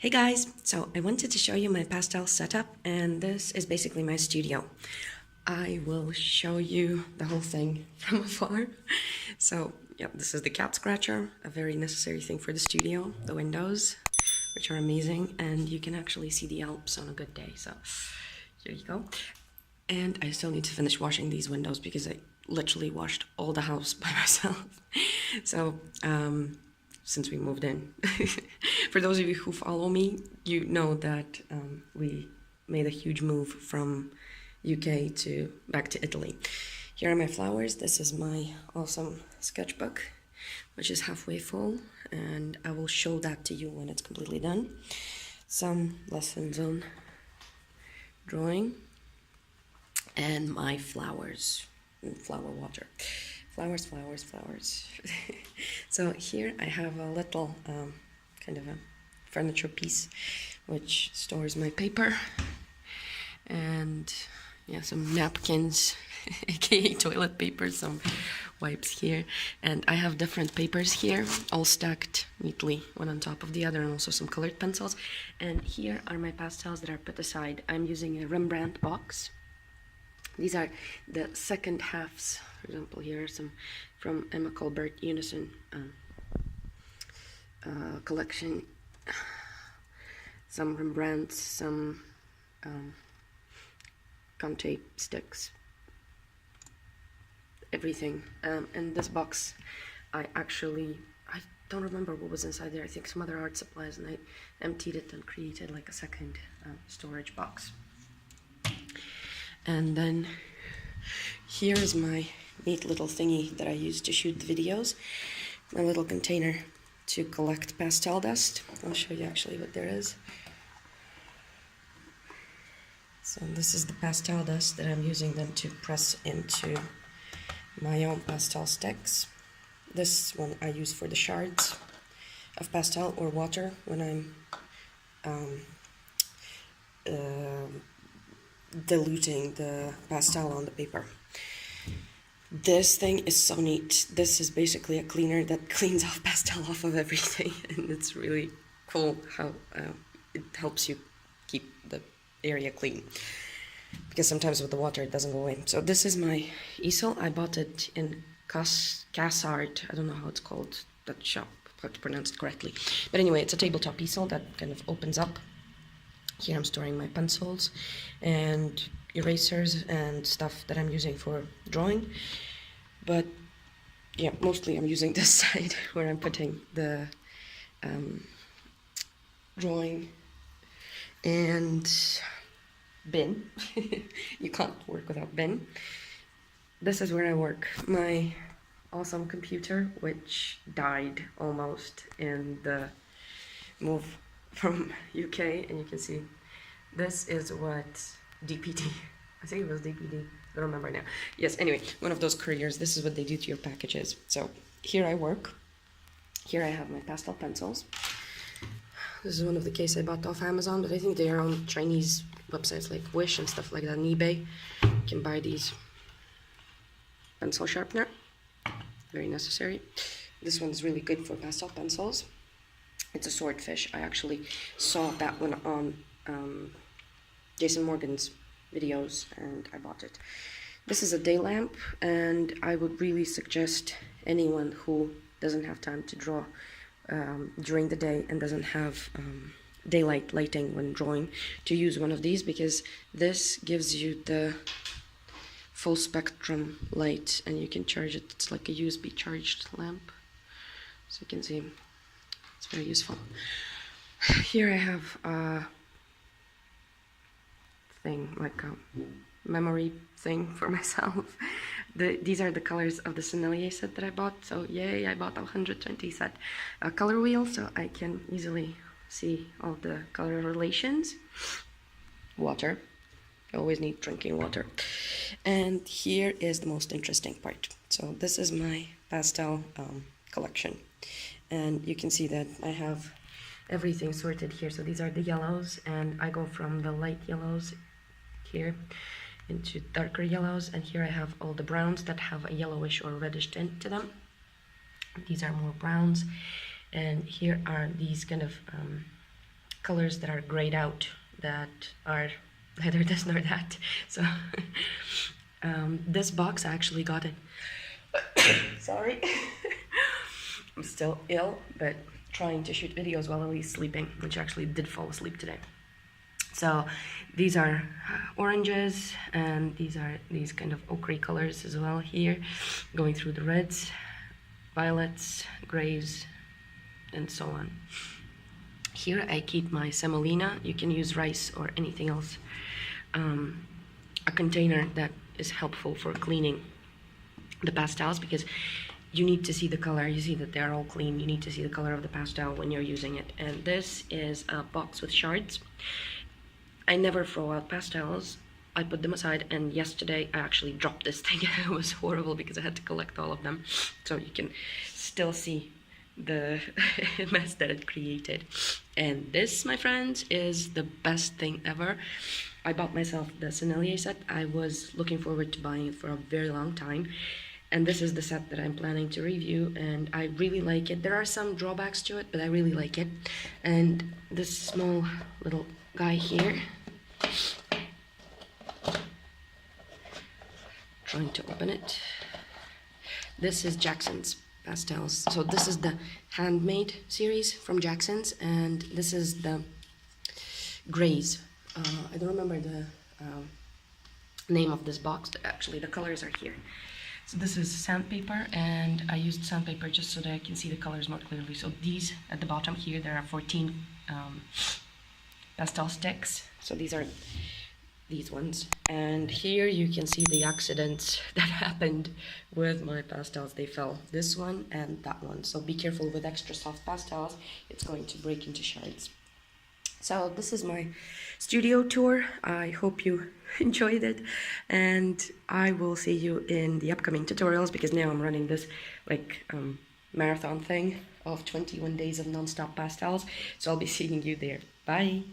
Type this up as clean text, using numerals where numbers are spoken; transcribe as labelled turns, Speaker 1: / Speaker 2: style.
Speaker 1: Hey guys, so I wanted to show you my pastel setup, and this is basically my studio. I will show you the whole thing from afar. So yeah, this is the cat scratcher, a very necessary thing for the studio, the windows, which are amazing, and you can actually see the Alps on a good day, so here you go. And I still need to finish washing these windows because I literally washed all the house by myself. So since we moved in. For those of you who follow me, you know that we made a huge move from UK to back to Italy. Here are my flowers. This is my awesome sketchbook, which is halfway full, and I will show that to you when it's completely done. Some lessons on drawing, and my flowers, flower water. Flowers. So here I have a little kind of a furniture piece which stores my paper, and yeah, some napkins, aka toilet paper, some wipes here, and I have different papers here all stacked neatly one on top of the other, and also some colored pencils. And here are my pastels that are put aside. I'm using a Rembrandt box. These are the second halves. For example, here are some from Emma Colbert Unison collection. Some Rembrandts, some Conte sticks, everything. In this box, I don't remember what was inside there. I think some other art supplies, and I emptied it and created like a second storage box. And then here's my neat little thingy that I use to shoot the videos. My little container to collect pastel dust. I'll show you actually what there is. So this is the pastel dust that I'm using then to press into my own pastel sticks. This one I use for the shards of pastel or water when I'm diluting the pastel on the paper. This thing is so neat. This is basically a cleaner that cleans off pastel off of everything, and it's really cool how it helps you keep the area clean, because sometimes with the water it doesn't go away. So this is my easel. I bought it in Cassart. I don't know how it's called, that shop, how to pronounce it correctly. But anyway, it's a tabletop easel that kind of opens up. Here I'm storing my pencils and erasers and stuff that I'm using for drawing. But yeah, mostly I'm using this side where I'm putting the drawing and bin. You can't work without bin. This is where I work. My awesome computer, which died almost in the move from UK, and you can see this is what DPD, I think it was DPD, I don't remember now. Yes, anyway, one of those couriers, this is what they do to your packages. So here I work. Here I have my pastel pencils. This is one of the cases I bought off Amazon, but I think they are on Chinese websites like Wish and stuff like that, on eBay. You can buy these. Pencil sharpener, very necessary. This one's really good for pastel pencils. It's a swordfish. I actually saw that one on Jason Morgan's videos, and I bought it. This is a day lamp, and I would really suggest anyone who doesn't have time to draw during the day and doesn't have daylight lighting when drawing to use one of these, because this gives you the full spectrum light, and you can charge it. It's like a USB charged lamp, so you can see it's very useful. Here I have a thing, like a memory thing for myself. These are the colors of the Sennelier set that I bought. So yay, I bought a 120 set color wheel, so I can easily see all the color relations. Water. I always need drinking water. And here is the most interesting part. So this is my pastel collection. And you can see that I have everything sorted here. So these are the yellows, and I go from the light yellows here into darker yellows, and here I have all the browns that have a yellowish or reddish tint to them. These are more browns, and here are these kind of colors that are grayed out, that are neither this nor that. So this box, I actually got it. Sorry. I'm still ill, but trying to shoot videos while Ellie's sleeping, which actually did fall asleep today. So these are oranges, and these are these kind of ochre colors as well here, going through the reds, violets, grays, and so on. Here I keep my semolina. You can use rice or anything else. A container that is helpful for cleaning the pastels, because you need to see the color. You see that they're all clean. You need to see the color of the pastel when you're using it. And this is a box with shards. I never throw out pastels. I put them aside, and yesterday I actually dropped this thing. It was horrible because I had to collect all of them. So you can still see the mess that it created. And this, my friends, is the best thing ever. I bought myself the Sennelier set. I was looking forward to buying it for a very long time. And this is the set that I'm planning to review, and I really like it. There are some drawbacks to it, but I really like it. And this small little guy here, trying to open it. This is Jackson's pastels. So this is the handmade series from Jackson's, and this is the grays. I don't remember the name of this box, but actually the colors are here. So this is sandpaper, and I used sandpaper just so that I can see the colors more clearly. So these at the bottom here, there are 14 pastel sticks. So these are these ones. And here you can see the accidents that happened with my pastels. They fell, this one and that one. So be careful with extra soft pastels. It's going to break into shards. So this is my studio tour. I hope you enjoyed it, and I will see you in the upcoming tutorials, because now I'm running this like marathon thing of 21 days of non-stop pastels. So I'll be seeing you there. Bye.